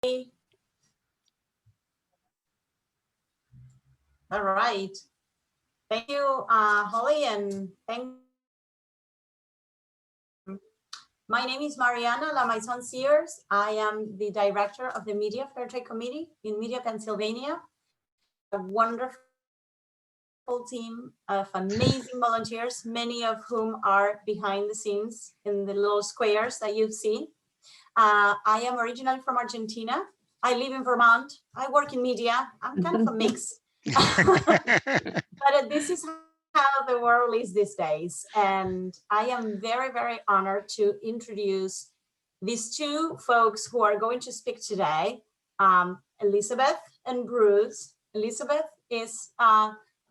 All right. Thank you, Holly, and my name is Mariana Lamaison Sears. I am the director of the Media Fair Trade Committee in Media, Pennsylvania. A wonderful team of amazing volunteers, many of whom are behind the scenes in the little squares that you see. I am originally from Argentina. I live in Vermont. I work in media. I'm kind of a mix. But this is how the world is these days. And I am very, very honored to introduce these two folks who are going to speak today, Elizabeth and Bruce. Elizabeth is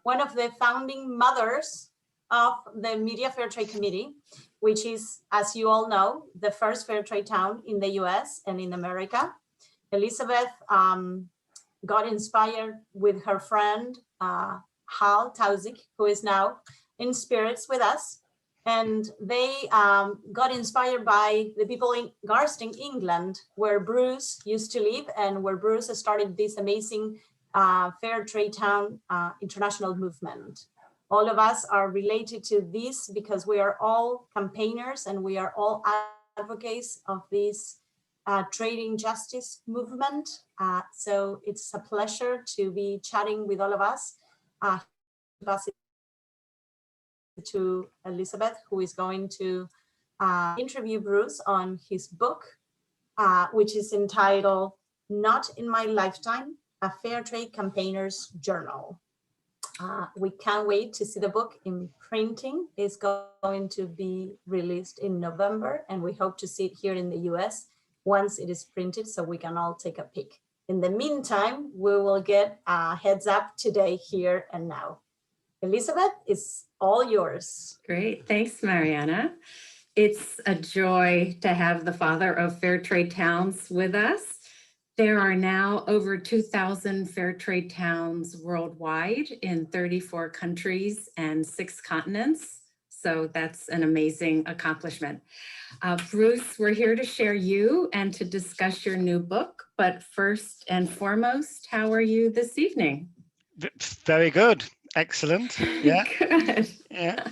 one of the founding mothers of the Media Fair Trade Committee, which is, as you all know, the first fair trade town in the US and in America. Elizabeth got inspired with her friend, Hal Tauzik, who is now in spirits with us. And they got inspired by the people in Garsting, England, where Bruce used to live and where Bruce started this amazing fair trade town international movement. All of us are related to this because we are all campaigners and we are all advocates of this trading justice movement. So it's a pleasure to be chatting with all of us. Pass it to Elizabeth, who is going to interview Bruce on his book, which is entitled Not in My Lifetime, a Fair Trade Campaigner's Journal. We can't wait to see the book in printing. It's going to be released in November, and we hope to see it here in the US once it is printed so we can all take a peek. In the meantime, we will get a heads up today, here and now. Elizabeth, it's all yours. Great, thanks, Mariana. It's a joy to have the father of fair trade towns with us. There are now over 2,000 fair trade towns worldwide in 34 countries and 6 continents. So that's an amazing accomplishment. Bruce, we're here to share you and to discuss your new book. But first and foremost, how are you this evening? Very good. Excellent. Yeah. Good. Yeah.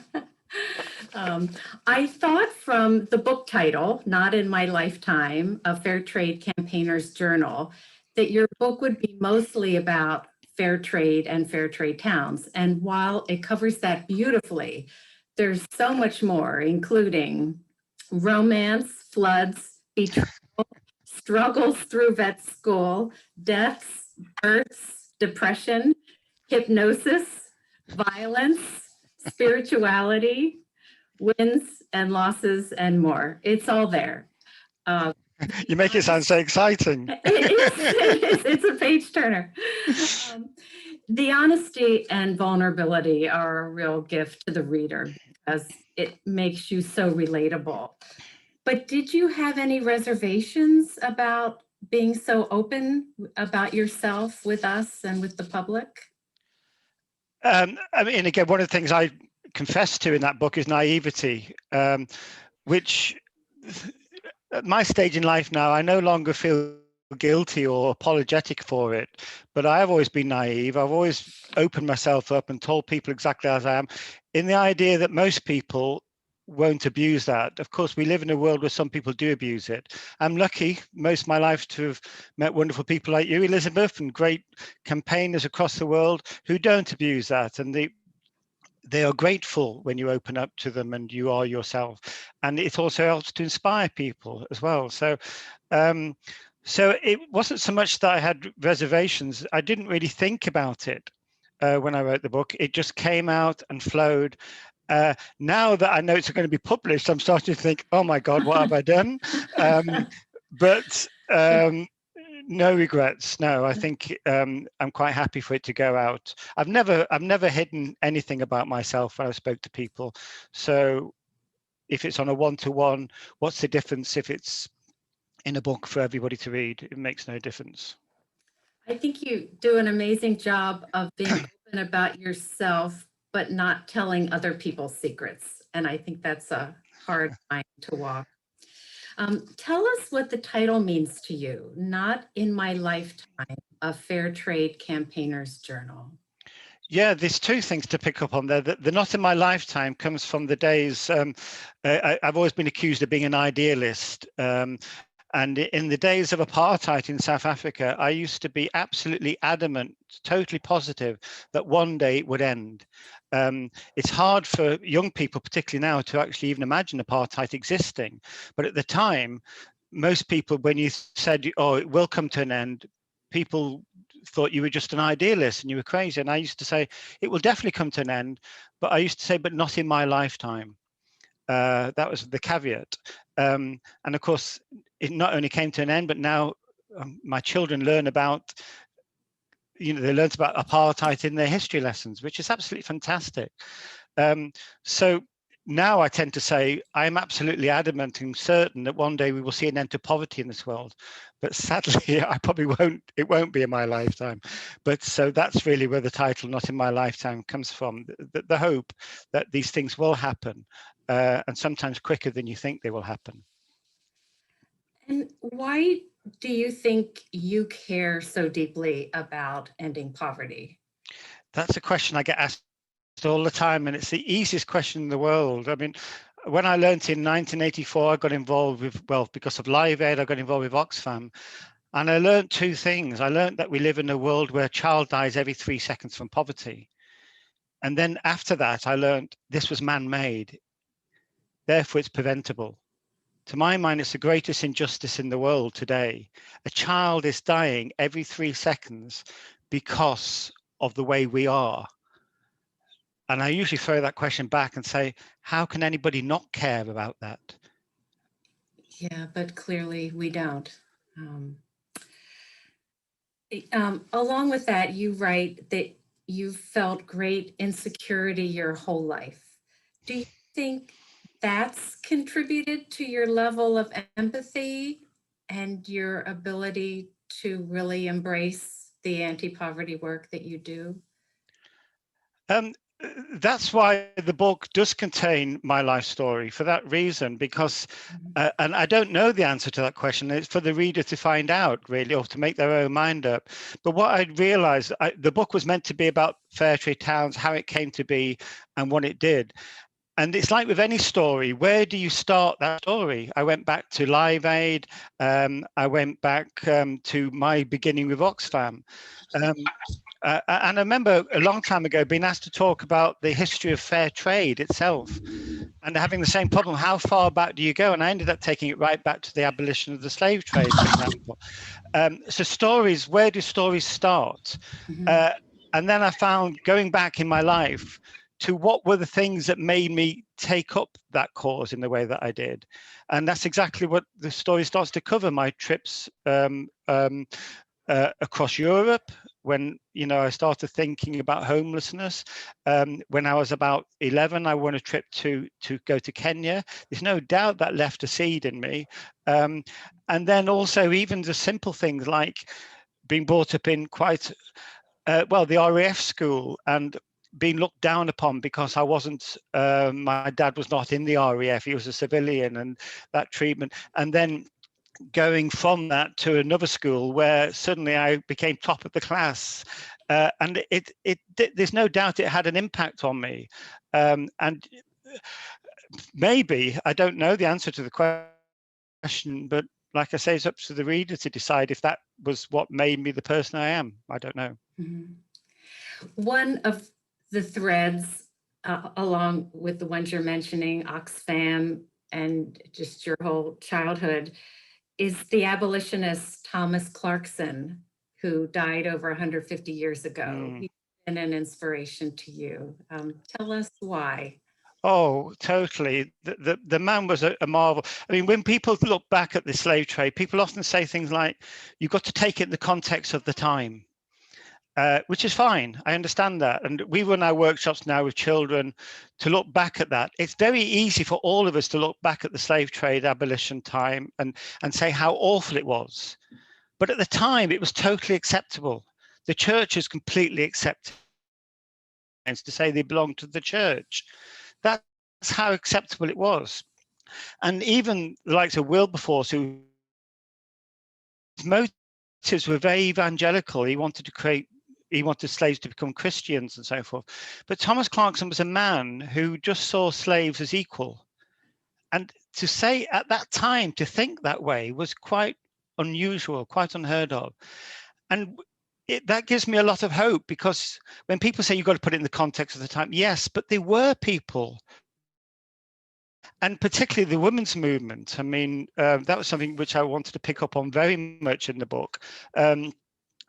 I thought from the book title, Not in My Lifetime, a Fair Trade Campaigner's Journal, that your book would be mostly about fair trade and fair trade towns. And while it covers that beautifully, there's so much more, including romance, floods, betrayal, struggles through vet school, deaths, births, depression, hypnosis, violence, spirituality, wins and losses, and more. It's all there. You make it sound so exciting. It is. It's a page turner. The honesty and vulnerability are a real gift to the reader because it makes you so relatable. But did you have any reservations about being so open about yourself with us and with the public? I mean, again, one of the things I confess to in that book is naivety, which at my stage in life now, I no longer feel guilty or apologetic for it, but I have always been naive. I've always opened myself up and told people exactly as I am, in the idea that most people won't abuse that. Of course, we live in a world where some people do abuse it. I'm lucky most of my life to have met wonderful people like you, Elizabeth, and great campaigners across the world who don't abuse that. And they are grateful when you open up to them and you are yourself. And it also helps to inspire people as well. So it wasn't so much that I had reservations. I didn't really think about it when I wrote the book. It just came out and flowed. Now that I know it's going to be published, I'm starting to think, oh my God, what have I done? But no regrets. No, I think I'm quite happy for it to go out. I've never hidden anything about myself when I spoke to people. So if it's on a one-to-one, what's the difference if it's in a book for everybody to read? It makes no difference. I think you do an amazing job of being open about yourself, but not telling other people's secrets. And I think that's a hard line to walk. Tell us what the title means to you, Not in My Lifetime, a Fair Trade Campaigners Journal. Yeah, there's two things to pick up on there. The not in my lifetime comes from the days, I've always been accused of being an idealist. And in the days of apartheid in South Africa, I used to be absolutely adamant, totally positive that one day it would end. It's hard for young people, particularly now, to actually even imagine apartheid existing. But at the time, most people, when you said, oh, it will come to an end, people thought you were just an idealist and you were crazy. And I used to say, it will definitely come to an end. But I used to say, but not in my lifetime. That was the caveat. And of course, it not only came to an end, but now my children learn about, they learned about apartheid in their history lessons, which is absolutely fantastic. So now I tend to say I'm absolutely adamant and certain that one day we will see an end to poverty in this world. But sadly, I probably won't. It won't be in my lifetime. But so that's really where the title "Not in My Lifetime" comes from. The hope that these things will happen, and sometimes quicker than you think they will happen. And why do you think you care so deeply about ending poverty? That's a question I get asked all the time, and it's the easiest question in the world. I mean, when I learned in 1984, I got involved with, well, because of Live Aid, I got involved with Oxfam. And I learned two things. I learned that we live in a world where a child dies every 3 seconds from poverty. And then after that, I learned this was man-made. Therefore, it's preventable. To my mind, it's the greatest injustice in the world today. A child is dying every 3 seconds because of the way we are. And I usually throw that question back and say, how can anybody not care about that? Yeah, but clearly we don't. Along with that, you write that you felt great insecurity your whole life. Do you think that's contributed to your level of empathy and your ability to really embrace the anti-poverty work that you do? That's why the book does contain my life story, for that reason, because, and I don't know the answer to that question. It's for the reader to find out, really, or to make their own mind up. But what I realized, the book was meant to be about fair trade towns, how it came to be and what it did. And it's like with any story, where do you start that story? I went back to Live Aid. I went back to my beginning with Oxfam. And I remember a long time ago being asked to talk about the history of fair trade itself and having the same problem. How far back do you go? And I ended up taking it right back to the abolition of the slave trade, for example. So stories, where do stories start? And then I found going back in my life to what were the things that made me take up that cause in the way that I did. And that's exactly what the story starts to cover, my trips across Europe, when I started thinking about homelessness. When I was about 11, I won a trip to go to Kenya. There's no doubt that left a seed in me. And then also even the simple things like being brought up in quite the RAF school and being looked down upon because I wasn't, my dad was not in the RAF, he was a civilian, and that treatment. And then going from that to another school where suddenly I became top of the class, and there's no doubt it had an impact on me. And maybe I don't know the answer to the question, but like I say, it's up to the reader to decide if that was what made me the person I am. I don't know. One of the threads, along with the ones you're mentioning, Oxfam and just your whole childhood, is the abolitionist Thomas Clarkson, who died over 150 years ago. He's been an inspiration to you. Tell us why. Oh, totally. The man was a marvel. I mean, when people look back at the slave trade, people often say things like, you've got to take it in the context of the time. Which is fine. I understand that. And we run our workshops now with children to look back at that. It's very easy for all of us to look back at the slave trade abolition time and say how awful it was. But at the time, it was totally acceptable. The church is completely accepted to say they belong to the church. That's how acceptable it was. And even the likes of Wilberforce, who his motives were very evangelical. He wanted slaves to become Christians and so forth. But Thomas Clarkson was a man who just saw slaves as equal. And to say at that time, to think that way was quite unusual, quite unheard of. And that gives me a lot of hope, because when people say you've got to put it in the context of the time, yes, but there were people, and particularly the women's movement. I mean, that was something which I wanted to pick up on very much in the book. And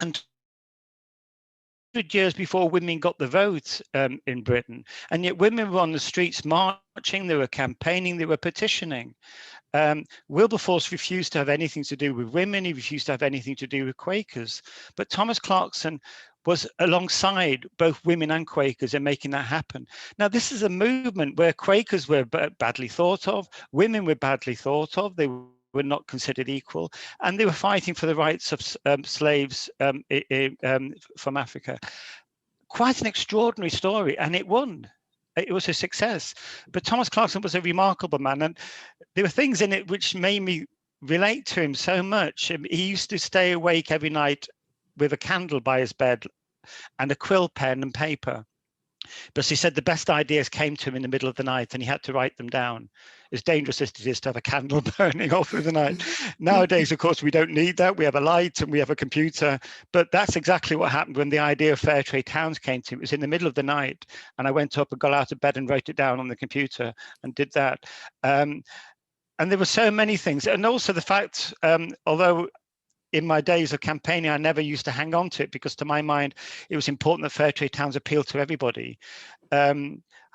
100 years before women got the vote in Britain, and yet women were on the streets marching, they were campaigning, they were petitioning. Wilberforce refused to have anything to do with women. He refused to have anything to do with Quakers. But Thomas Clarkson was alongside both women and Quakers in making that happen. Now, this is a movement where Quakers were badly thought of, women were badly thought of, they were not considered equal, and they were fighting for the rights of slaves from Africa. Quite an extraordinary story, and it won. It was a success. But Thomas Clarkson was a remarkable man, and there were things in it which made me relate to him so much. He used to stay awake every night with a candle by his bed and a quill pen and paper, because he said the best ideas came to him in the middle of the night and he had to write them down. As dangerous as it is to have a candle burning all through the night. Nowadays, of course, we don't need that. We have a light and we have a computer, but that's exactly what happened when the idea of fair trade towns came to me. It was in the middle of the night, and I went up and got out of bed and wrote it down on the computer and did that. And there were so many things. And also the fact, although in my days of campaigning, I never used to hang on to it, because to my mind, it was important that fair trade towns appeal to everybody.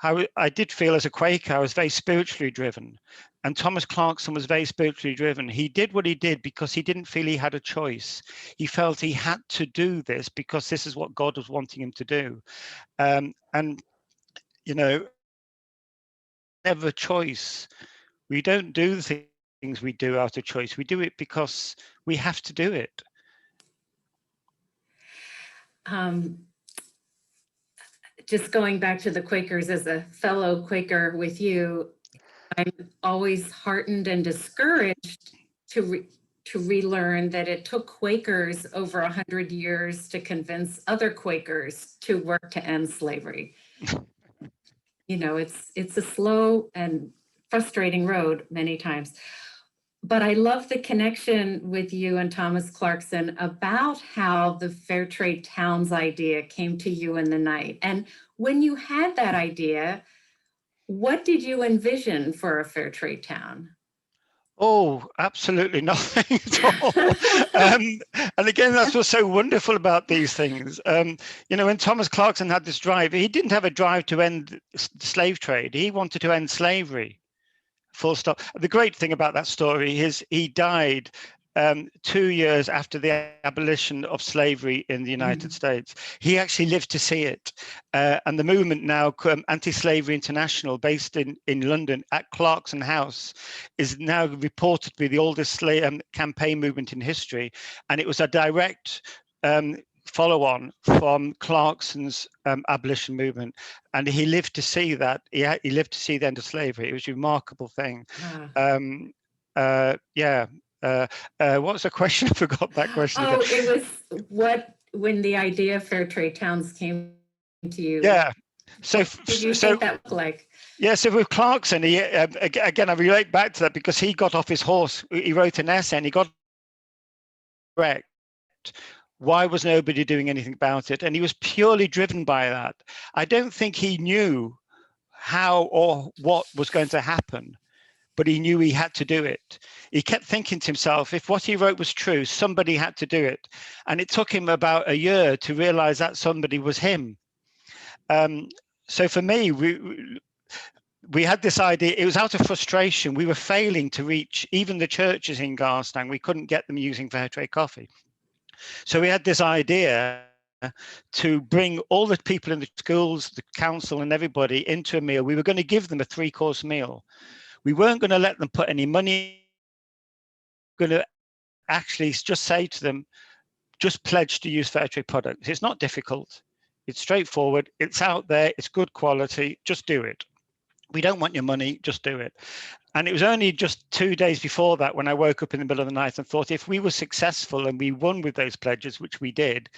I did feel as a Quaker, I was very spiritually driven, and Thomas Clarkson was very spiritually driven. He did what he did because he didn't feel he had a choice. He felt he had to do this because this is what God was wanting him to do. And, you know, never a choice. We don't do the things we do out of choice. We do it because we have to do it. Just going back to the Quakers, as a fellow Quaker with you, I'm always heartened and discouraged to relearn that it took Quakers over 100 years to convince other Quakers to work to end slavery. You know, it's a slow and frustrating road many times. But I love the connection with you and Thomas Clarkson about how the fair trade towns idea came to you in the night. And when you had that idea, what did you envision for a fair trade town? Oh, absolutely nothing at all. And again, that's what's so wonderful about these things. You know, when Thomas Clarkson had this drive, he didn't have a drive to end the slave trade. He wanted to end slavery. Full stop. The great thing about that story is he died 2 years after the abolition of slavery in the United States. He actually lived to see it. And the movement now, Anti-Slavery International, based in London at Clarkson House, is now reportedly the oldest campaign movement in history. And it was a direct follow-on from Clarkson's abolition movement, and he lived to see that. He lived to see the end of slavery. It was a remarkable thing. Yeah. What was the question? I forgot that question. Oh, it was when the idea of fair trade towns came to you. Yeah. So what did you think that looked like? Yeah, so with Clarkson, he, again, I relate back to that because he got off his horse. He wrote an essay and he got correct. Why was nobody doing anything about it? And he was purely driven by that. I don't think he knew how or what was going to happen, but he knew he had to do it. He kept thinking to himself, if what he wrote was true, somebody had to do it. And it took him about a year to realize that somebody was him. So for me, we had this idea. It was out of frustration. We were failing to reach even the churches in Garstang. We couldn't get them using fair trade coffee. So we had this idea to bring all the people in the schools, the council and everybody into a meal. We were going to give them a 3-course meal. We weren't going to let them put any money. We were going to actually just say to them, just pledge to use fair trade products. It's not difficult. It's straightforward. It's out there. It's good quality. Just do it. We don't want your money. Just do it. And it was only just 2 days before that when I woke up in the middle of the night and thought, if we were successful and we won with those pledges, which we did,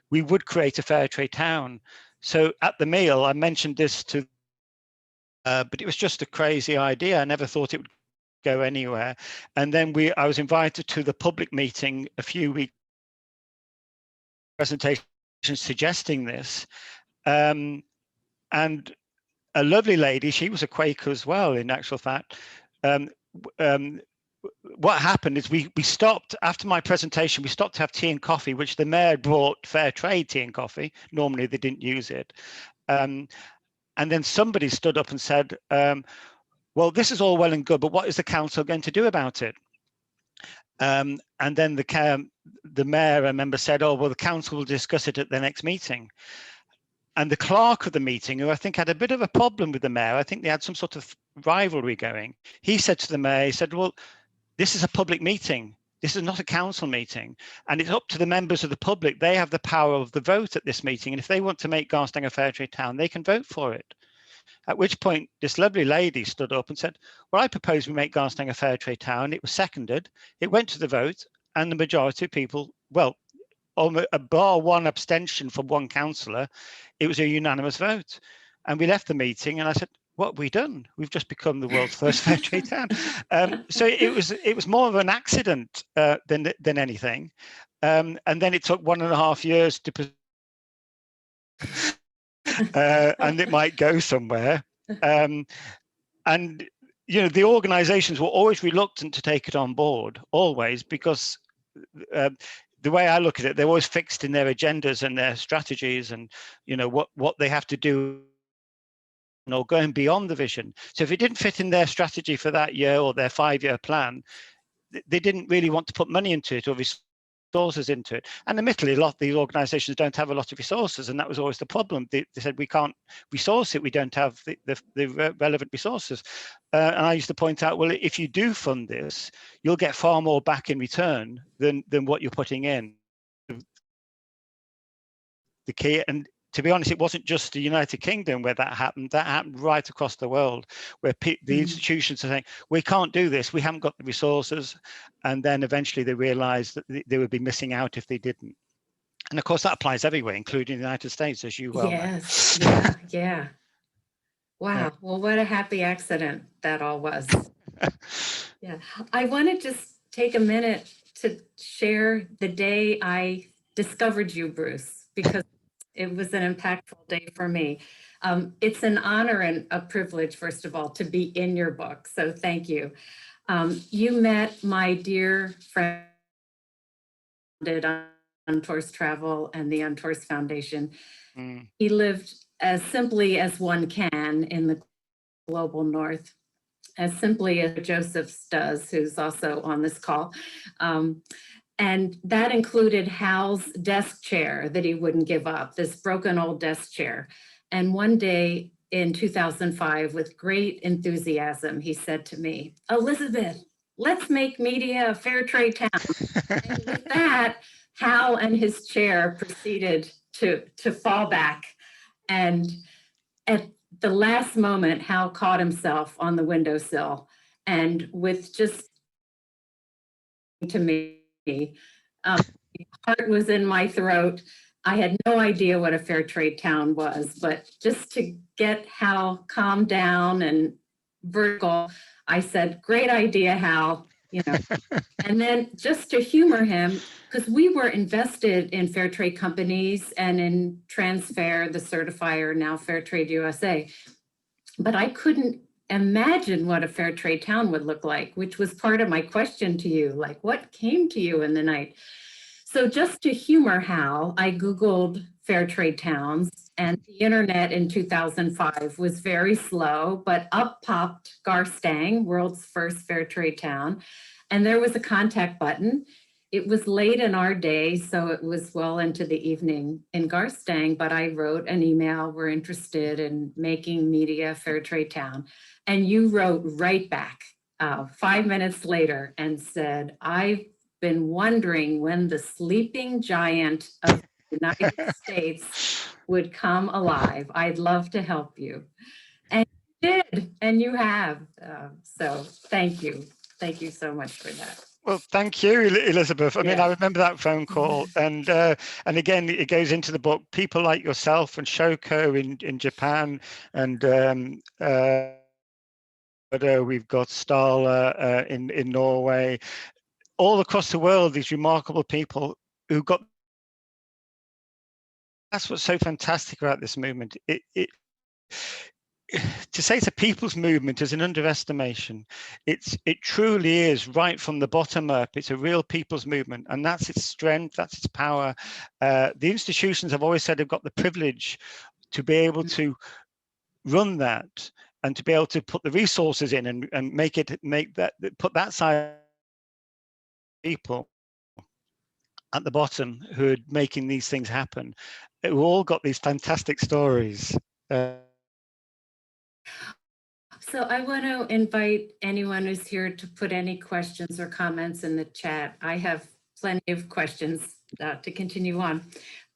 we would create a fair trade town. So at the meal, I mentioned this to, but it was just a crazy idea. I never thought it would go anywhere. And then I was invited to the public meeting a few weeks presentation suggesting this. And a lovely lady, she was a Quaker as well, in actual fact. What happened is we stopped after my presentation. We stopped to have tea and coffee, which the mayor brought fair trade tea and coffee. Normally they didn't use it. And then somebody stood up and said, well, this is all well and good, but what is the council going to do about it? And then the mayor, I remember, said, oh, well, the council will discuss it at the next meeting. And the clerk of the meeting, who I think had a bit of a problem with the mayor, I think they had some sort of rivalry going. He said to the mayor, he said, well, this is a public meeting. This is not a council meeting. And it's up to the members of the public. They have the power of the vote at this meeting. And if they want to make Garstang a fair trade town, they can vote for it. At which point, this lovely lady stood up and said, well, I propose we make Garstang a fair trade town. It was seconded. It went to the vote. And the majority of people, well, bar one abstention from one councillor, it was a unanimous vote. And we left the meeting and I said, what have we done? We've just become the world's first fair trade town. So it was more of an accident than anything. And then it took 1.5 years to and it might go somewhere. And you know, the organizations were always reluctant to take it on board, always, because the way I look at it, they're always fixed in their agendas and their strategies and, you know, what they have to do, or going beyond the vision. So if it didn't fit in their strategy for that year or their 5-year plan, they didn't really want to put money into it or resources into it. And admittedly, a lot of these organizations don't have a lot of resources, and that was always the problem. They said, we can't resource it, we don't have the relevant resources. And I used to point out, well, if you do fund this, you'll get far more back in return than what you're putting in. The key, and to be honest, it wasn't just the United Kingdom where that happened right across the world, where the institutions are saying, we can't do this, we haven't got the resources. And then eventually they realized that they would be missing out if they didn't. And of course, that applies everywhere, including the United States, as you well know. Yes, yeah. Wow, yeah. Well, what a happy accident that all was. Yeah, I want to just take a minute to share the day I discovered you, Bruce, because it was an impactful day for me. It's an honor and a privilege, first of all, to be in your book. So thank you. You met my dear friend on Untours Travel and the Untours Foundation. He lived as simply as one can in the global north, as simply as Joseph does, who's also on this call. And that included Hal's desk chair that he wouldn't give up, this broken old desk chair. And one day in 2005, with great enthusiasm, he said to me, Elizabeth, let's make media a fair trade town. And with that, Hal and his chair proceeded to fall back. And at the last moment, Hal caught himself on the windowsill, and with just to me, heart was in my throat. I had no idea what a fair trade town was, but just to get Hal calmed down and vertical, I said, great idea, Hal, you know. And then just to humor him, because we were invested in fair trade companies and in Transfair, the certifier, now Fair Trade USA, but I couldn't imagine what a fair trade town would look like, which was part of my question to you, like what came to you in the night? So just to humor Hal, I Googled fair trade towns, and the internet in 2005 was very slow, but up popped Garstang, world's first fair trade town. And there was a contact button. It was late in our day, so it was well into the evening in Garstang, but I wrote an email, we're interested in making media a fair trade town. And you wrote right back 5 minutes later and said, I've been wondering when the sleeping giant of the United States would come alive. I'd love to help you. And did, and you have. So thank you. Thank you so much for that. Well, thank you, Elizabeth. I mean, Yeah. I remember that phone call, and again, it goes into the book. People like yourself and Shoko in Japan, and we've got Stala in Norway, all across the world. These remarkable people who got. That's what's so fantastic about this movement. To say it's a people's movement is an underestimation. It truly is right from the bottom up. It's a real people's movement, and that's its strength, that's its power. The institutions, I've always said, have got the privilege to be able to run that and to be able to put the resources in and put that side of people at the bottom who are making these things happen, who all got these fantastic stories. So I want to invite anyone who's here to put any questions or comments in the chat. I have plenty of questions to continue on.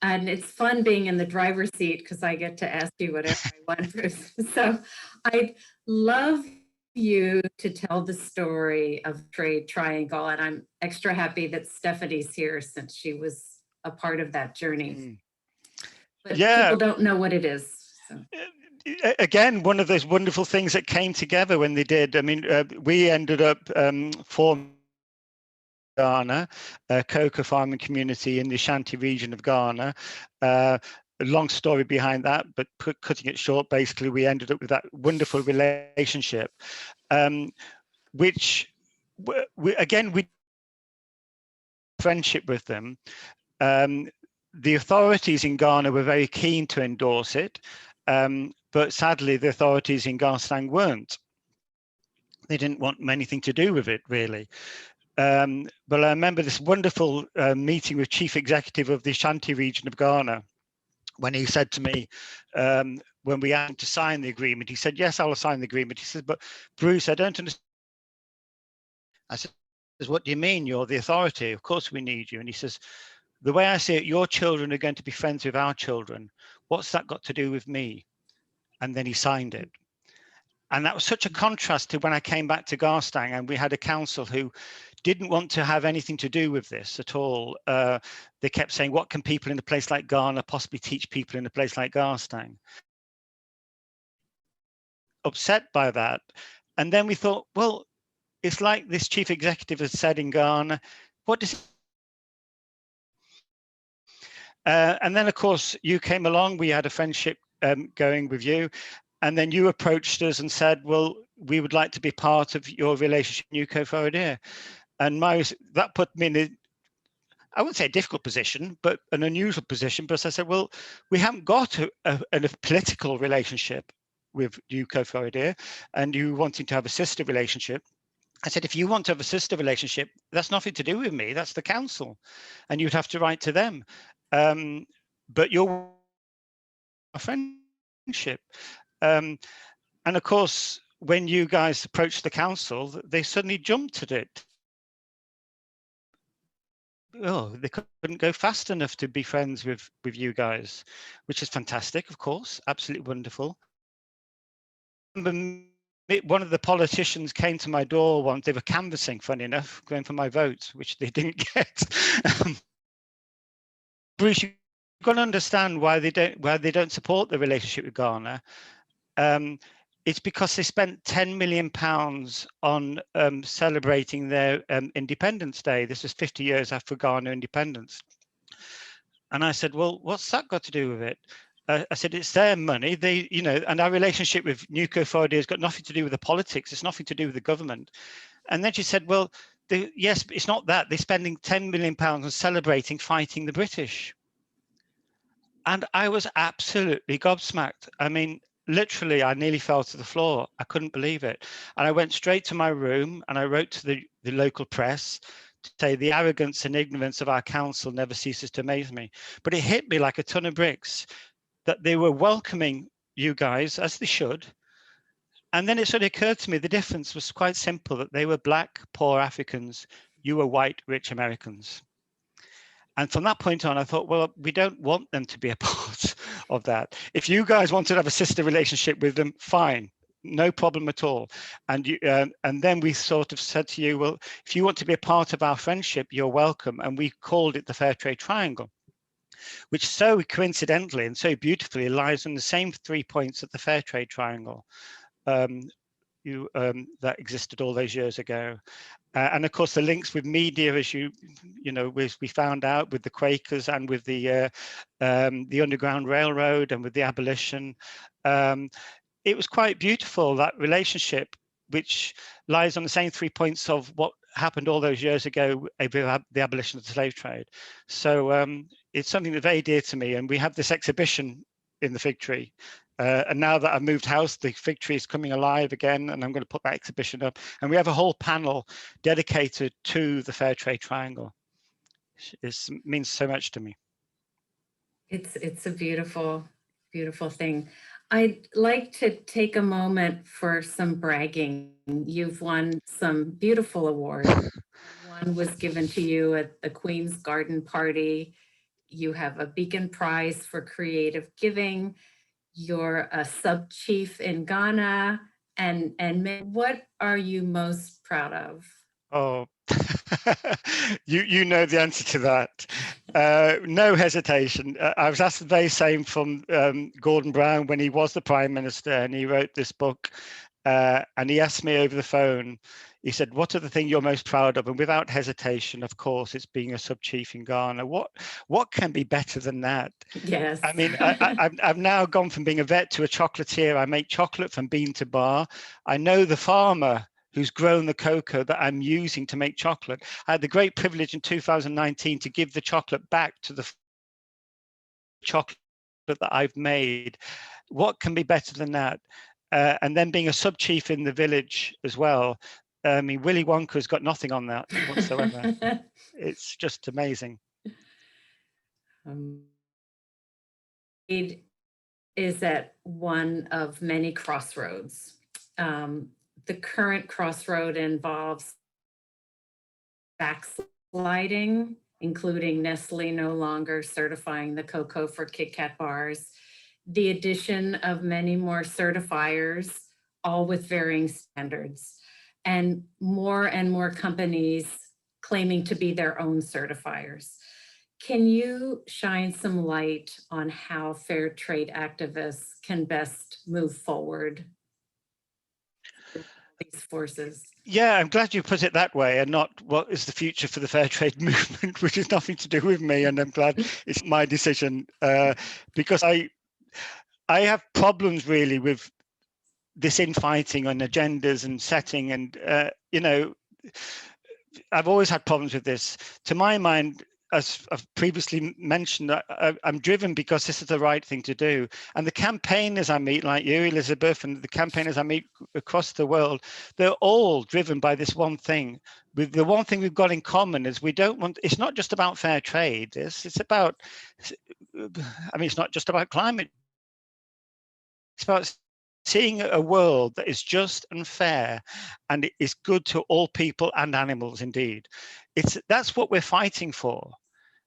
And it's fun being in the driver's seat because I get to ask you whatever I want. So I'd love you to tell the story of Trade Triangle. And I'm extra happy that Stephanie's here since she was a part of that journey. But people don't know what it is. So. Again, one of those wonderful things that came together when they did. I mean, we ended up forming Ghana, a cocoa farming community in the Ashanti region of Ghana. A long story behind that, but cutting it short, basically, we ended up with that wonderful relationship, which we friendship with them. The authorities in Ghana were very keen to endorse it. But sadly, the authorities in Garstang weren't. They didn't want anything to do with it, really. But I remember this wonderful meeting with Chief Executive of the Ashanti region of Ghana, when he said to me, when we had to sign the agreement, he said, yes, I will sign the agreement. He said, but Bruce, I don't understand. I said, what do you mean? You're the authority. Of course we need you. And he says, the way I see it, your children are going to be friends with our children. What's that got to do with me? And then he signed it. And that was such a contrast to when I came back to Garstang and we had a council who didn't want to have anything to do with this at all. They kept saying, what can people in a place like Ghana possibly teach people in a place like Garstang? Upset by that. And then we thought, well, it's like this chief executive has said in Ghana, what does and then, of course, you came along, we had a friendship going with you. And then you approached us and said, well, we would like to be part of your relationship, Nuco Foradier. And that put me in I wouldn't say a difficult position, but an unusual position. But I said, well, we haven't got a political relationship with Nuco Foradier, and you wanting to have a sister relationship. I said, if you want to have a sister relationship, that's nothing to do with me. That's the council. And you'd have to write to them. But you're a friendship. And of course, when you guys approached the council, they suddenly jumped at it. Oh, they couldn't go fast enough to be friends with you guys, which is fantastic, of course, absolutely wonderful. One of the politicians came to my door once. They were canvassing, funny enough, going for my vote, which they didn't get. Bruce, you've got to understand why they don't support the relationship with Ghana. It's because they spent £10 million on celebrating their Independence Day. This is 50 years after Ghana independence. And I said, well, what's that got to do with it? I said, it's their money. And our relationship with Nuco Foradier has got nothing to do with the politics. It's nothing to do with the government. And then she said, well, yes, but it's not that. They're spending £10 million on celebrating fighting the British. And I was absolutely gobsmacked. I mean, literally, I nearly fell to the floor. I couldn't believe it. And I went straight to my room and I wrote to the local press to say the arrogance and ignorance of our council never ceases to amaze me. But it hit me like a ton of bricks that they were welcoming you guys, as they should. And then it sort of occurred to me the difference was quite simple, that they were black, poor Africans. You were white, rich Americans. And from that point on, I thought, well, we don't want them to be a part of that. If you guys wanted to have a sister relationship with them, fine. no problem at all. And then we sort of said to you, well, if you want to be a part of our friendship, you're welcome. And we called it the Fair Trade Triangle, which so coincidentally and so beautifully lies on the same 3 points of the Fair Trade Triangle that existed all those years ago. And of course, the links with media, as you know, we found out with the Quakers and with the Underground Railroad and with the abolition. It was quite beautiful, that relationship, which lies on the same 3 points of what happened all those years ago with the abolition of the slave trade. So it's something that's very dear to me. And we have this exhibition in the Fig Tree. And now that I've moved house, the Fig Tree is coming alive again, and I'm going to put that exhibition up. And we have a whole panel dedicated to the Fair Trade Triangle. It means so much to me. It's a beautiful, beautiful thing. I'd like to take a moment for some bragging. You've won some beautiful awards. One was given to you at the Queen's Garden Party. You have a Beacon Prize for Creative Giving. You're a sub-chief in Ghana. And what are you most proud of? Oh, you know the answer to that. No hesitation. I was asked the very same from Gordon Brown when he was the Prime Minister and he wrote this book. And he asked me over the phone, he said, what are the things you're most proud of? And without hesitation, of course, it's being a sub-chief in Ghana. What can be better than that? Yes. I mean, I've now gone from being a vet to a chocolatier. I make chocolate from bean to bar. I know the farmer who's grown the cocoa that I'm using to make chocolate. I had the great privilege in 2019 to give the chocolate back to the chocolate that I've made. What can be better than that? And then being a sub-chief in the village as well. I mean, Willy Wonka's got nothing on that whatsoever. It's just amazing. It is at one of many crossroads. The current crossroad involves backsliding, including Nestle no longer certifying the cocoa for Kit Kat bars, the addition of many more certifiers, all with varying standards, and more companies claiming to be their own certifiers. Can you shine some light on how fair trade activists can best move forward through these forces? Yeah, I'm glad you put it that way and not what is the future for the fair trade movement, which has nothing to do with me. And I'm glad it's my decision because I have problems really with this infighting on agendas and setting. And, you know, I've always had problems with this. To my mind, as I've previously mentioned, I'm driven because this is the right thing to do. And the campaigners I meet, like you, Elizabeth, and the campaigners I meet across the world, they're all driven by this one thing. With the one thing we've got in common is we don't want, it's not just about fair trade. It's about, I mean, it's not just about climate. It's about seeing a world that is just and fair, and it is good to all people and animals indeed. That's what we're fighting for.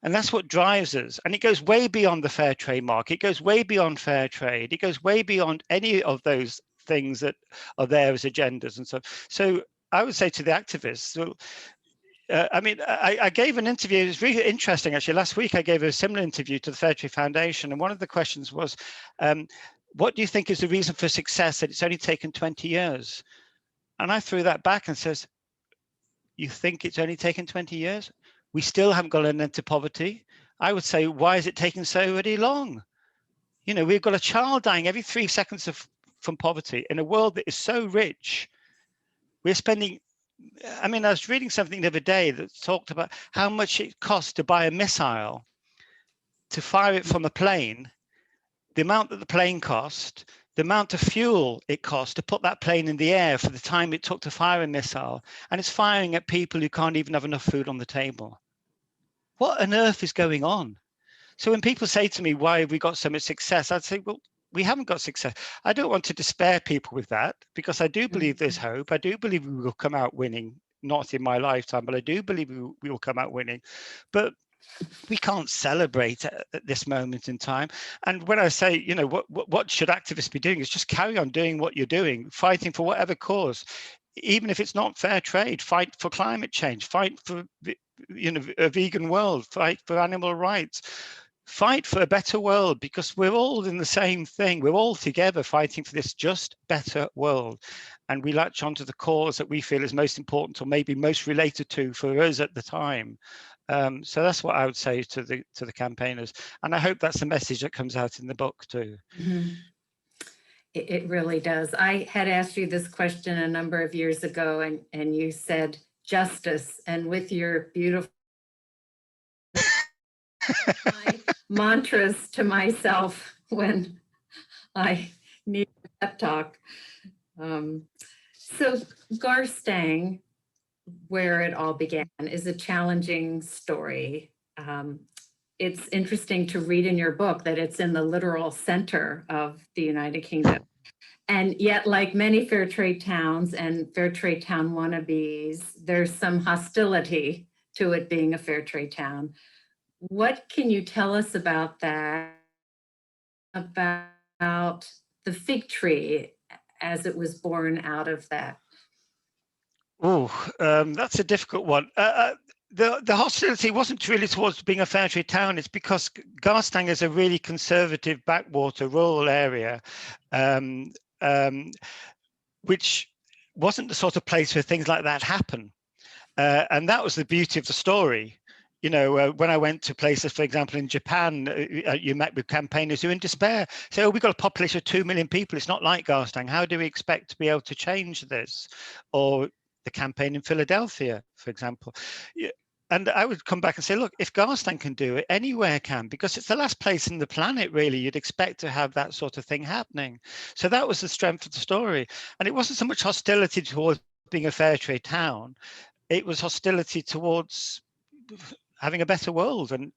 And that's what drives us. And it goes way beyond the fair trade market. It goes way beyond fair trade. It goes way beyond any of those things that are there as agendas and so. So I would say to the activists, I mean, I gave an interview. It's really interesting, actually. Last week, I gave a similar interview to the Fair Trade Foundation. And one of the questions was, what do you think is the reason for success that it's only taken 20 years? And I threw that back and says, you think it's only taken 20 years? We still haven't got an end to poverty. I would say, why is it taking so really long? You know, we've got a child dying every 3 seconds from poverty in a world that is so rich. We're spending, I mean, I was reading something the other day that talked about how much it costs to buy a missile, to fire it from a plane, the amount that the plane cost, the amount of fuel it cost to put that plane in the air for the time it took to fire a missile, and it's firing at people who can't even have enough food on the table. What on earth is going on? So when people say to me, why have we got so much success? I'd say, well, we haven't got success. I don't want to despair people with that, because I do believe there's hope. I do believe we will come out winning, not in my lifetime, but I do believe we will come out winning. But we can't celebrate at this moment in time. And when I say, you know, what should activists be doing, is just carry on doing what you're doing, fighting for whatever cause, even if it's not fair trade. Fight for climate change, fight for, you know, a vegan world, fight for animal rights, fight for a better world, because we're all in the same thing. We're all together fighting for this just better world, and we latch onto the cause that we feel is most important, or maybe most related to for us at the time. So that's what I would say to the campaigners, and I hope that's the message that comes out in the book too. Mm-hmm. It really does. I had asked you this question a number of years ago, and you said justice, and with your beautiful my mantras to myself when I need a pep talk. So Garstang, where it all began, is a challenging story. It's interesting to read in your book that it's in the literal center of the United Kingdom. And yet, like many fair trade towns and fair trade town wannabes, there's some hostility to it being a fair trade town. What can you tell us about that, about the fig tree as it was born out of that? Oh, that's a difficult one. The hostility wasn't really towards being a fair trade town. It's because Garstang is a really conservative backwater rural area, which wasn't the sort of place where things like that happen. And that was the beauty of the story. You know, when I went to places, for example, in Japan, you met with campaigners who are in despair. Say, oh, we've got a population of 2 million people. It's not like Garstang. How do we expect to be able to change this? Or the campaign in Philadelphia, for example. And I would come back and say, look, if Garstang can do it, anywhere can, because it's the last place in the planet, really, you'd expect to have that sort of thing happening. So that was the strength of the story. And it wasn't so much hostility towards being a fair trade town. It was hostility towards having a better world and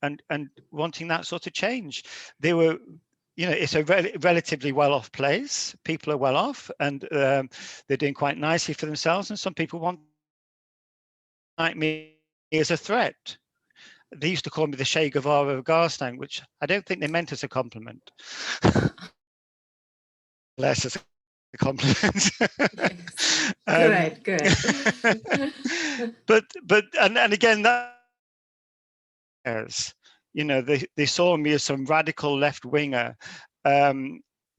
wanting that sort of change. They were, you know, it's a relatively well-off place. People are well off, and they're doing quite nicely for themselves. And some people want like me as a threat. They used to call me the Che Guevara of Garstang, which I don't think they meant as a compliment. Less as a compliment. Yes. Good. but again, that you know, they saw me as some radical left winger,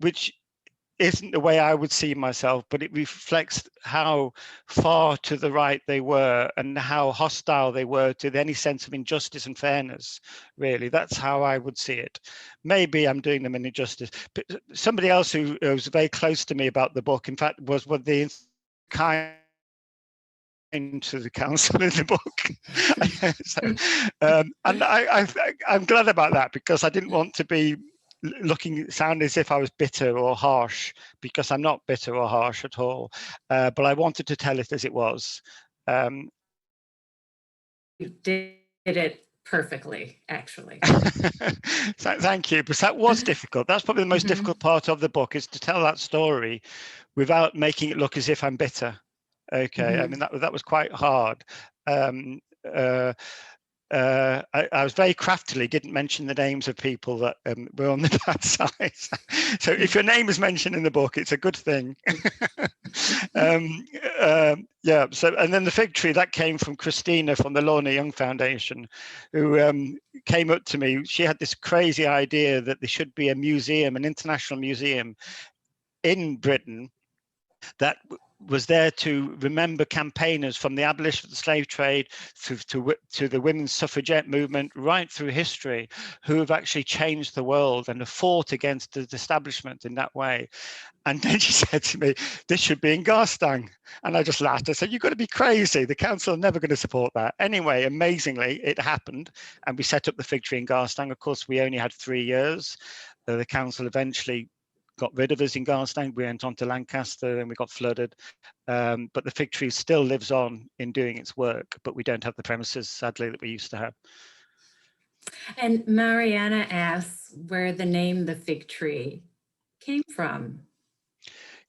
which isn't the way I would see myself, but it reflects how far to the right they were and how hostile they were to any sense of injustice and fairness. Really, that's how I would see it. Maybe I'm doing them an injustice. But somebody else who was very close to me about the book, in fact, was one of the kind to the council in the book. So, and I'm glad about that, because I didn't want to be sound as if I was bitter or harsh, because I'm not bitter or harsh at all. But I wanted to tell it as it was. You did it perfectly, actually. Thank you, because that was difficult. That's probably the most difficult part of the book, is to tell that story without making it look as if I'm bitter. Okay, I mean, that was quite hard. I was very craftily didn't mention the names of people that were on the bad side. So if your name is mentioned in the book, it's a good thing. Yeah. So, and then the fig tree, that came from Christina from the Lorna Young Foundation, who came up to me. She had this crazy idea that there should be a museum, an international museum in Britain that was there to remember campaigners from the abolition of the slave trade to the women's suffragette movement, right through history, who have actually changed the world and have fought against the establishment in that way. And then she said to me, this should be in Garstang. And I just laughed. I said, you've got to be crazy. The council are never going to support that. Anyway, amazingly, it happened. And we set up the fig tree in Garstang. Of course, we only had 3 years. The council eventually got rid of us in Garstang. We went on to Lancaster and we got flooded. But the fig tree still lives on in doing its work, but we don't have the premises, sadly, that we used to have. And Mariana asks where the name the fig tree came from.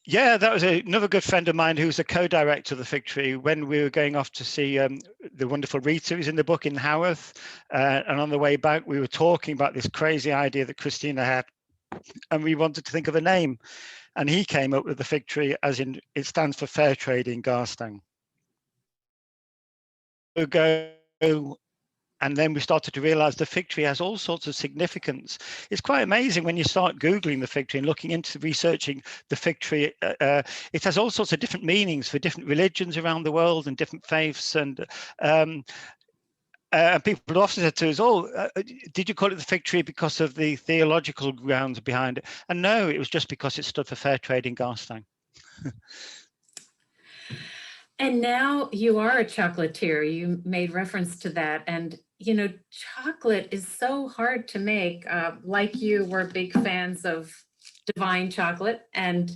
Yeah, that was another good friend of mine who's a co-director of the factory. When we were going off to see the wonderful Rita, who's in the book, in Haworth, and on the way back, we were talking about this crazy idea that Christina had, and we wanted to think of a name. And he came up with the fig tree, as in it stands for fair trade in Garstang. And then we started to realize the fig tree has all sorts of significance. It's quite amazing when you start Googling the fig tree and looking into researching the fig tree. It has all sorts of different meanings for different religions around the world and different faiths. And people often said to us, oh, did you call it the fig tree because of the theological grounds behind it? And no, it was just because it stood for fair trade in Garstang. And now you are a chocolatier. You made reference to that. And, you know, chocolate is so hard to make. Like you, we're big fans of Divine chocolate. And,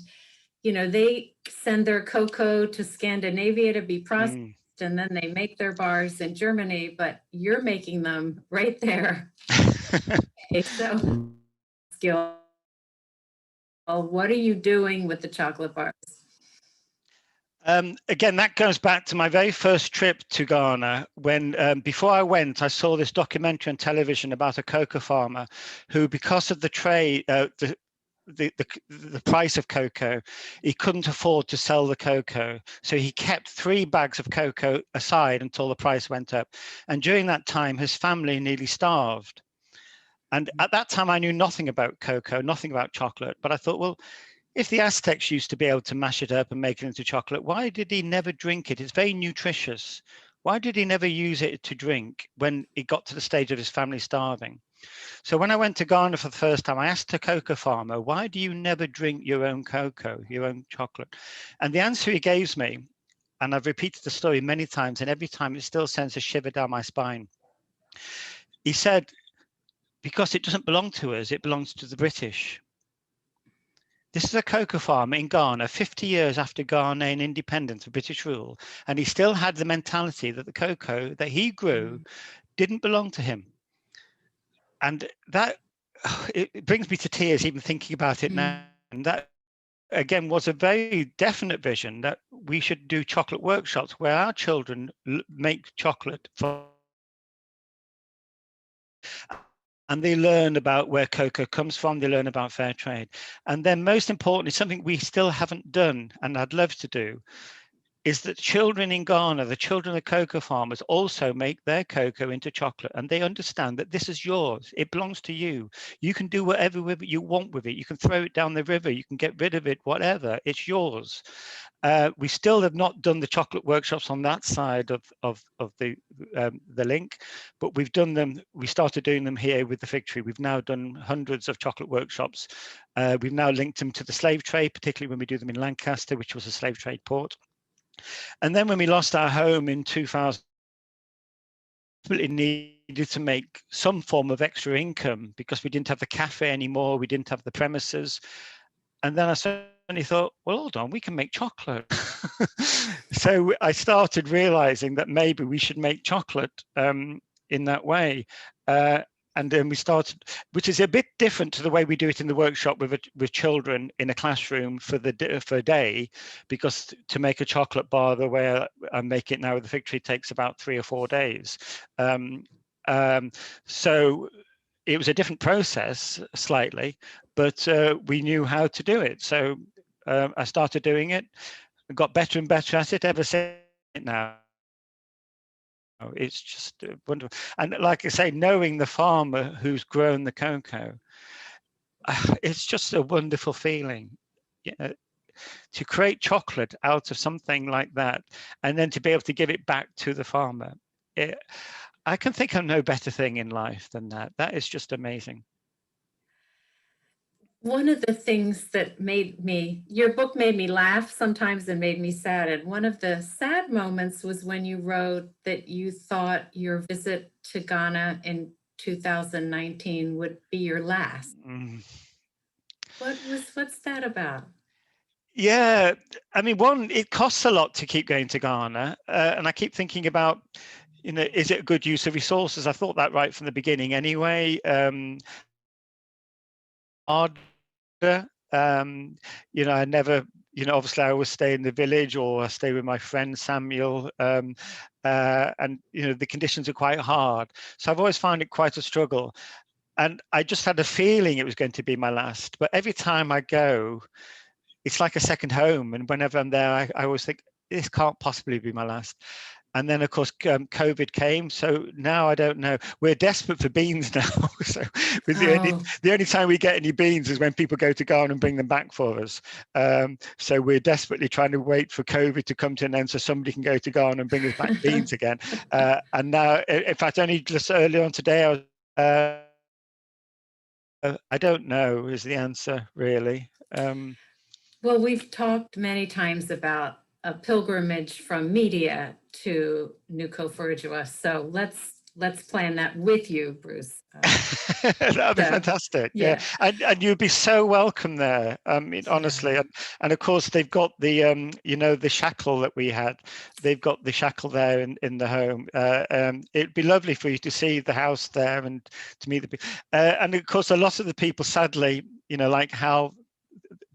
you know, they send their cocoa to Scandinavia to be processed, and then they make their bars in Germany, but you're making them right there. Okay, so, skill. What are you doing with the chocolate bars? Again, that goes back to my very first trip to Ghana, when before I went, I saw this documentary on television about a cocoa farmer who, because of the trade, the price of cocoa, he couldn't afford to sell the cocoa. So he kept 3 bags of cocoa aside until the price went up. And during that time, his family nearly starved. And at that time, I knew nothing about cocoa, nothing about chocolate, but I thought, well, if the Aztecs used to be able to mash it up and make it into chocolate, why did he never drink it? It's very nutritious. Why did he never use it to drink when it got to the stage of his family starving? So when I went to Ghana for the first time, I asked a cocoa farmer, why do you never drink your own cocoa, your own chocolate? And the answer he gave me, and I've repeated the story many times, and every time it still sends a shiver down my spine. He said, because it doesn't belong to us, it belongs to the British. This is a cocoa farmer in Ghana, 50 years after Ghanaian independence of British rule, and he still had the mentality that the cocoa that he grew didn't belong to him. And that, it brings me to tears even thinking about it now. And that, again, was a very definite vision that we should do chocolate workshops where our children make chocolate for, and they learn about where cocoa comes from, they learn about fair trade. And then most importantly, something we still haven't done, and I'd love to do, is that children in Ghana, the children of cocoa farmers, also make their cocoa into chocolate, and they understand that this is yours. It belongs to you. You can do whatever with it you want with it. You can throw it down the river. You can get rid of it, whatever. It's yours. We still have not done the chocolate workshops on that side of the link, but we've done them. We started doing them here with the fig tree. We've now done hundreds of chocolate workshops. We've now linked them to the slave trade, particularly when we do them in Lancaster, which was a slave trade port. And then when we lost our home in 2000, we needed to make some form of extra income because we didn't have the cafe anymore. We didn't have the premises. And then I suddenly thought, well, hold on, we can make chocolate. So I started realizing that maybe we should make chocolate in that way. And then we started, which is a bit different to the way we do it in the workshop with children in a classroom for a day, because to make a chocolate bar the way I make it now with the fig tree takes about 3 or 4 days. So it was a different process slightly, but we knew how to do it. So I started doing it, got better and better at it ever since now. It's just wonderful. And like I say, knowing the farmer who's grown the cocoa, it's just a wonderful feeling. Yeah, to create chocolate out of something like that, and then to be able to give it back to the farmer. I can think of no better thing in life than that. That is just amazing. One of the things that your book made me laugh sometimes and made me sad. And one of the sad moments was when you wrote that you thought your visit to Ghana in 2019 would be your last. What's that about? Yeah, I mean, one, it costs a lot to keep going to Ghana. And I keep thinking about, is it a good use of resources? I thought that right from the beginning anyway. I never, you know, obviously I always stay in the village, or I stay with my friend Samuel, and you know, the conditions are quite hard. So I've always found it quite a struggle, and I just had a feeling it was going to be my last. But every time I go, it's like a second home, and whenever I'm there, I always think this can't possibly be my last. And then, of course, COVID came. So now I don't know. We're desperate for beans now. So the only time we get any beans is when people go to Ghana and bring them back for us. So we're desperately trying to wait for COVID to come to an end so somebody can go to Ghana and bring us back beans again. And now, in fact, only just earlier on today, I don't know is the answer, really. Well, we've talked many times about a pilgrimage from Media to New Koforidua, so let's plan that with you, Bruce. That'd be fantastic. Yeah, and you'd be so welcome there. I mean, honestly, and of course they've got the you know, the shackle that we had. They've got the shackle there in the home. It'd be lovely for you to see the house there and to meet the people. And of course, a lot of the people, sadly, you know, like how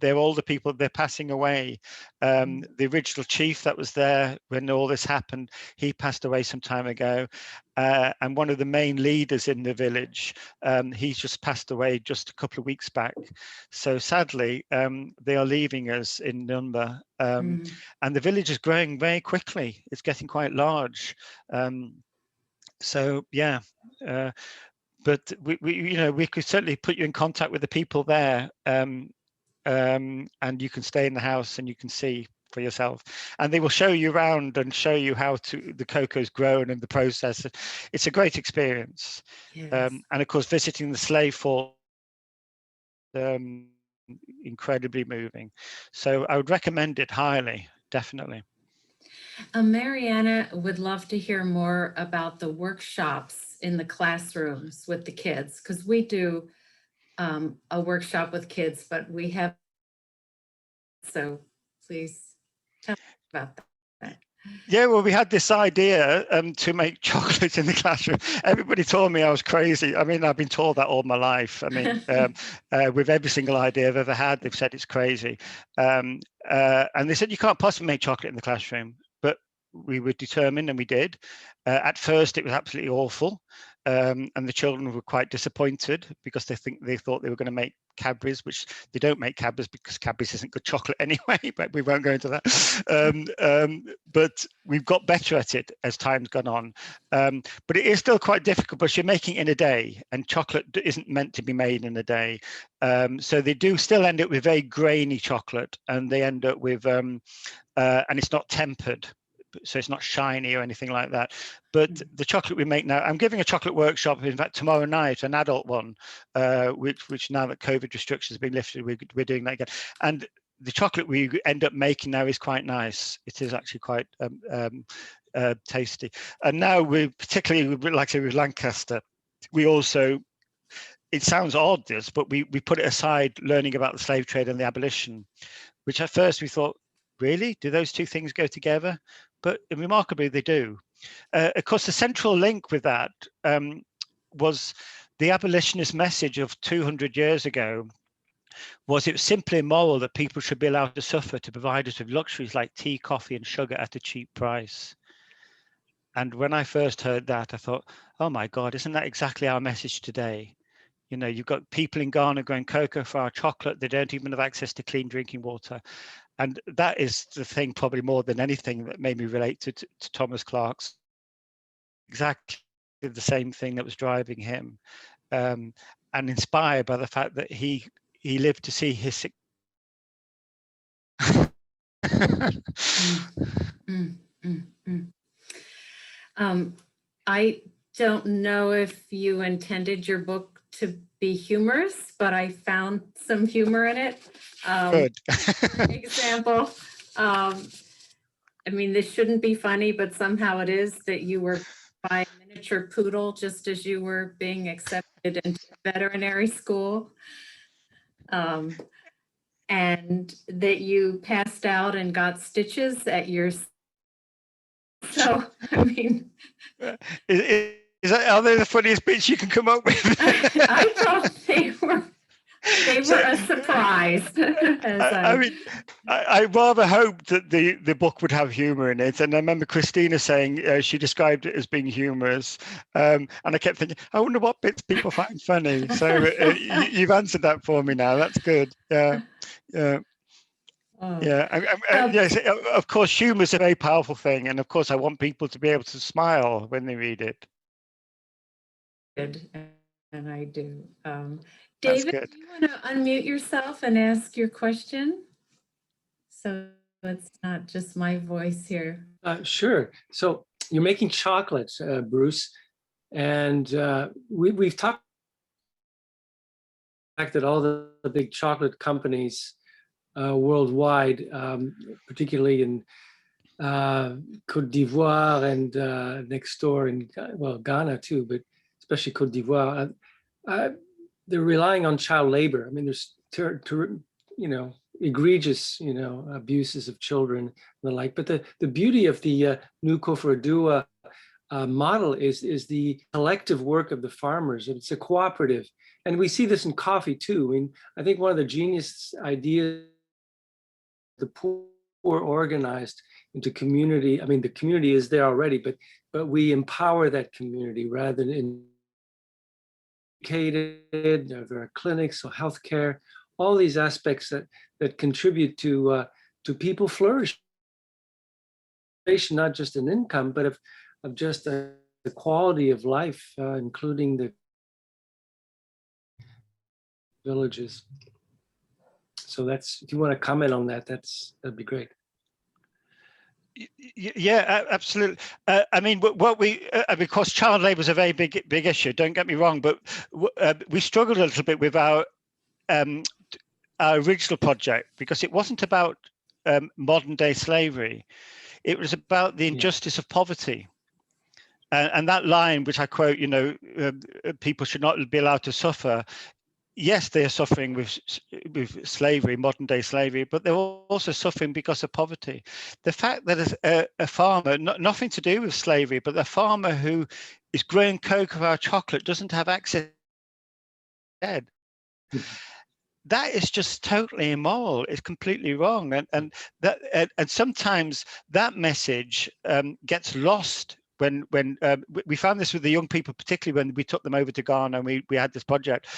they're older people, they're passing away. The original chief that was there when all this happened, he passed away some time ago. And one of the main leaders in the village, he's just passed away just a couple of weeks back. So sadly, they are leaving us in number. And the village is growing very quickly. It's getting quite large. So yeah, but we you know, we could certainly put you in contact with the people there. And you can stay in the house and you can see for yourself, and they will show you around and show you how the cocoa's grown and the process. It's a great experience. And of course, visiting the slave fort, incredibly moving. So I would recommend it highly, definitely. Mariana would love to hear more about the workshops in the classrooms with the kids, because we do a workshop with kids, but we have, so please tell me about that. Yeah, well, we had this idea to make chocolate in the classroom. Everybody told me I was crazy. I mean, I've been told that all my life. I mean, with every single idea I've ever had, they've said it's crazy. And they said, you can't possibly make chocolate in the classroom. But we were determined, and we did. At first, it was absolutely awful. And the children were quite disappointed because they thought they were going to make Cadbury's, which they don't make Cadbury's because Cadbury's isn't good chocolate anyway, but we won't go into that. But we've got better at it as time's gone on. But it is still quite difficult because you're making it in a day, and chocolate isn't meant to be made in a day. So they do still end up with very grainy chocolate, and they end up with, and it's not tempered. So it's not shiny or anything like that. But the chocolate we make now, I'm giving a chocolate workshop, in fact, tomorrow night, an adult one, which now that COVID restrictions have been lifted, we're doing that again. And the chocolate we end up making now is quite nice. It is actually quite tasty. And now we, particularly, like I say, with Lancaster, we also, it sounds odd, this, but we put it aside learning about the slave trade and the abolition, which at first we thought, really? Do those two things go together? But remarkably, they do. Of course, the central link with that was the abolitionist message of 200 years ago. Was it simply immoral that people should be allowed to suffer to provide us with luxuries like tea, coffee, and sugar at a cheap price? And when I first heard that, I thought, oh my God, isn't that exactly our message today? You know, you've got people in Ghana growing cocoa for our chocolate. They don't even have access to clean drinking water. And that is the thing, probably more than anything, that made me relate to Thomas Clarkson. Exactly the same thing that was driving him, and inspired by the fact that he lived to see his. I don't know if you intended your book to be humorous, but I found some humor in it. Good. Example, I mean, this shouldn't be funny, but somehow it is, that you were by a miniature poodle just as you were being accepted into veterinary school. And that you passed out and got stitches at your. So, I mean. Are they the funniest bits you can come up with? I thought they were for a surprise. I mean, I rather hoped that the book would have humor in it. And I remember Christina saying she described it as being humorous. And I kept thinking, I wonder what bits people find funny. So you've answered that for me now. That's good. Yeah. Yeah. Oh. Yeah. Yes, of course, humor is a very powerful thing. And of course, I want people to be able to smile when they read it. Good, and I do. That's David, good. do you want to unmute yourself and ask your question? So it's not just my voice here. Sure. So you're making chocolates, Bruce, and we've talked about that all the big chocolate companies worldwide, particularly in Côte d'Ivoire and next door in, well, Ghana too, but especially Côte d'Ivoire, they're relying on child labor. I mean, there's, egregious, abuses of children and the like. But the beauty of the New Kofrodua model is the collective work of the farmers. It's a cooperative. And we see this in coffee too. I mean, I think one of the genius ideas, the poor organized into community. I mean, the community is there already, but we empower that community rather than educated. There are clinics, so healthcare, all these aspects that contribute to people flourish, not just in income, but of just the quality of life, including the villages. So that's, if you want to comment on that, that'd be great. Yeah, absolutely. I mean, what we, because child labour is a very big issue. Don't get me wrong, but we struggled a little bit with our original project because it wasn't about modern day slavery. It was about the injustice of poverty. And that line, which I quote, people should not be allowed to suffer. Yes, they are suffering with slavery, modern day slavery, but they're also suffering because of poverty. The fact that a farmer, nothing to do with slavery, but a farmer who is growing cocoa chocolate doesn't have access to bread. That is just totally immoral. It's completely wrong, and sometimes that message gets lost. When we found this with the young people, particularly when we took them over to Ghana and we had this project,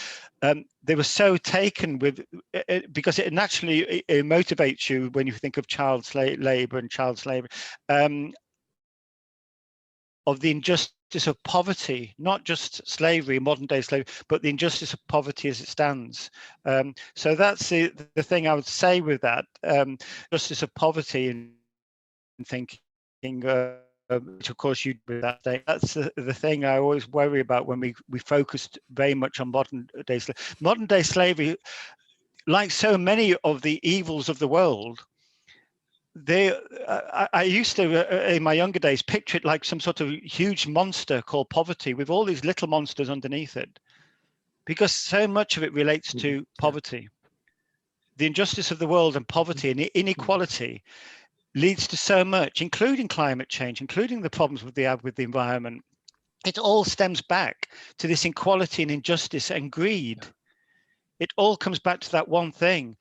they were so taken with it because it naturally it motivates you when you think of child labor and child slavery, of the injustice of poverty, not just slavery, modern day slavery, but the injustice of poverty as it stands. So that's the thing I would say with that, justice of poverty and thinking. Which of course you do that day. That's the thing I always worry about when we focused very much on modern day slavery. Modern day slavery, like so many of the evils of the world, I used to, in my younger days, picture it like some sort of huge monster called poverty with all these little monsters underneath it, because so much of it relates to poverty. The injustice of the world and poverty and inequality leads to so much, including climate change, including the problems with the environment. It all stems back to this inequality and injustice and greed. It all comes back to that one thing.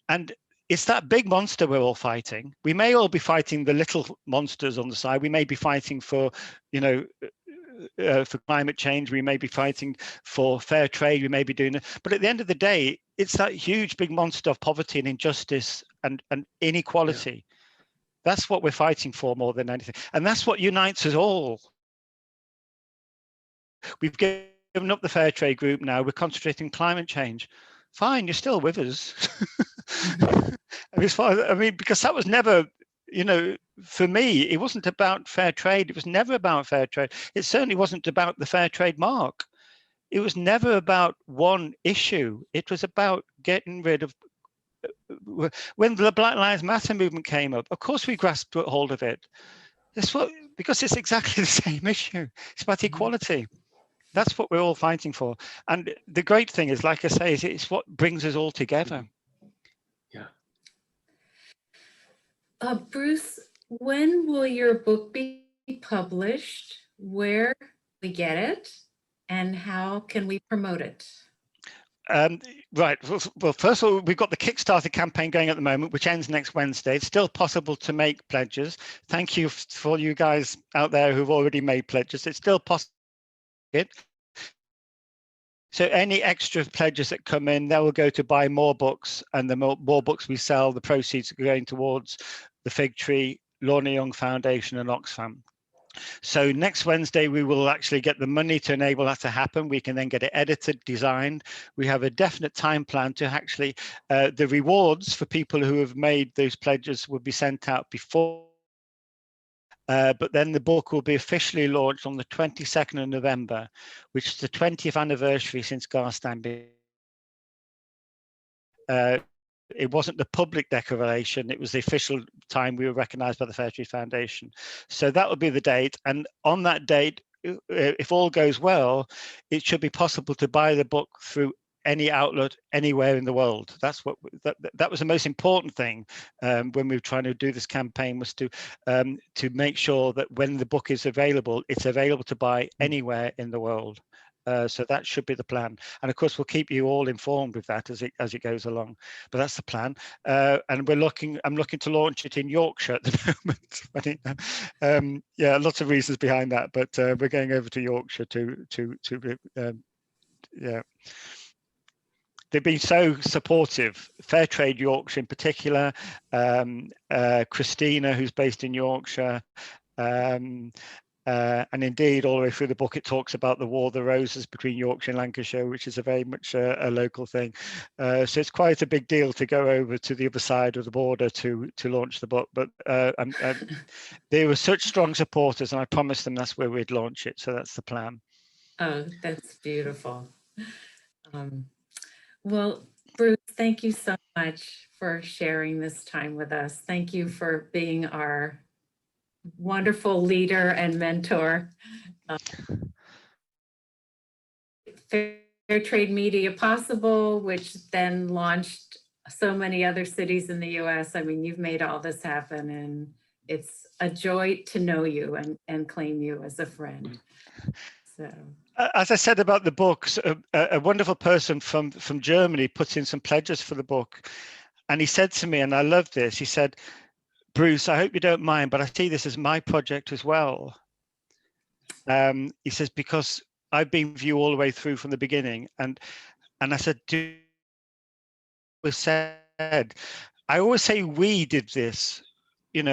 And it's that big monster we're all fighting. We may all be fighting the little monsters on the side. We may be fighting for, for climate change. We may be fighting for fair trade. We may be doing it. But at the end of the day, it's that huge big monster of poverty and injustice and inequality. Yeah. That's what we're fighting for more than anything. And that's what unites us all. We've given up the fair trade group now. We're concentrating on climate change. Fine, you're still with us. I mean, because that was never, for me, it wasn't about fair trade. It was never about fair trade. It certainly wasn't about the fair trade mark. It was never about one issue. It was about getting rid of, when the Black Lives Matter movement came up, of course we grasped hold of it. Because it's exactly the same issue. It's about equality. That's what we're all fighting for. And the great thing is, like I say, it's what brings us all together. Yeah. Bruce, when will your book be published? Where we get it? And how can we promote it? Right. Well, first of all, we've got the Kickstarter campaign going at the moment, which ends next Wednesday. It's still possible to make pledges. Thank you for you guys out there who've already made pledges. It's still possible. So any extra pledges that come in, they will go to buy more books, and the more books we sell, the proceeds are going towards the Fig Tree, Lorna Young Foundation, and Oxfam. So next Wednesday, we will actually get the money to enable that to happen. We can then get it edited, designed. We have a definite time plan to actually, the rewards for people who have made those pledges will be sent out before. But then the book will be officially launched on the 22nd of November, which is the 20th anniversary since Garstein. It wasn't the public declaration, it was the official time we were recognized by the Fair Trade Foundation. So that will be the date. And on that date, if all goes well, it should be possible to buy the book through any outlet anywhere in the world. That's what that was the most important thing when we were trying to do this campaign, was to make sure that when the book is available, it's available to buy anywhere in the world. So that should be the plan, and of course we'll keep you all informed with that as it goes along. But that's the plan, and I'm looking to launch it in Yorkshire at the moment. Yeah, lots of reasons behind that, but we're going over to Yorkshire yeah. They've been so supportive. Fair Trade Yorkshire in particular, Christina, who's based in Yorkshire. And indeed, all the way through the book, it talks about the War of the Roses between Yorkshire and Lancashire, which is a very much a local thing. So it's quite a big deal to go over to the other side of the border to launch the book. But they were such strong supporters, and I promised them that's where we'd launch it. So that's the plan. Oh, that's beautiful. Well, Bruce, thank you so much for sharing this time with us. Thank you for being our wonderful leader and mentor. Fair Trade Media Possible, which then launched so many other cities in the US. I mean, you've made all this happen, and it's a joy to know you and claim you as a friend. So. As I said about the books, a wonderful person from Germany put in some pledges for the book, and he said to me, and I love this, he said, "Bruce, I hope you don't mind, but I see this as my project as well." He says, "Because I've been with you all the way through from the beginning," and I said, I always say we did this, and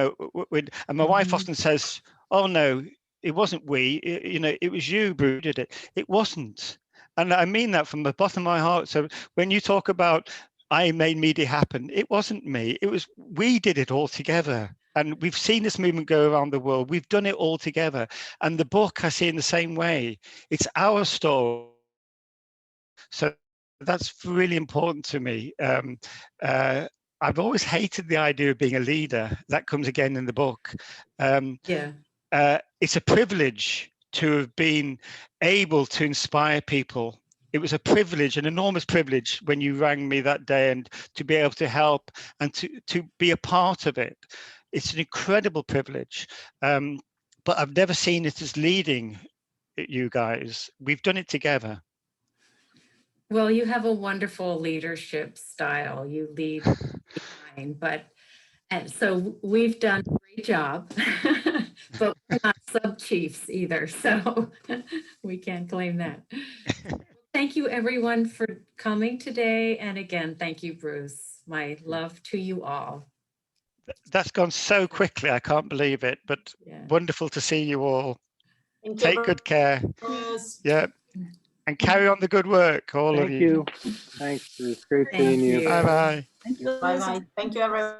my wife often says, "Oh no, it wasn't we, it was you, Bruce, who did it." It wasn't, and I mean that from the bottom of my heart. So when you talk about I made media happen, it wasn't me, we did it all together. And we've seen this movement go around the world. We've done it all together. And the book, I see in the same way. It's our story. So that's really important to me. I've always hated the idea of being a leader. That comes again in the book. It's a privilege to have been able to inspire people. It was a privilege, an enormous privilege, when you rang me that day, and to be able to help and to be a part of it. It's an incredible privilege, but I've never seen it as leading you guys. We've done it together. Well, you have a wonderful leadership style. You lead and so we've done a great job, but we're not sub-chiefs either, so we can't claim that. Thank you everyone for coming today. And again, thank you, Bruce. My love to you all. That's gone so quickly, I can't believe it, but wonderful to see you all. Take good care. Yeah. And carry on the good work, all of you. Thank you. Thanks, Bruce. Great seeing you. Bye-bye. Thank you. Bye-bye. Thank you, everyone.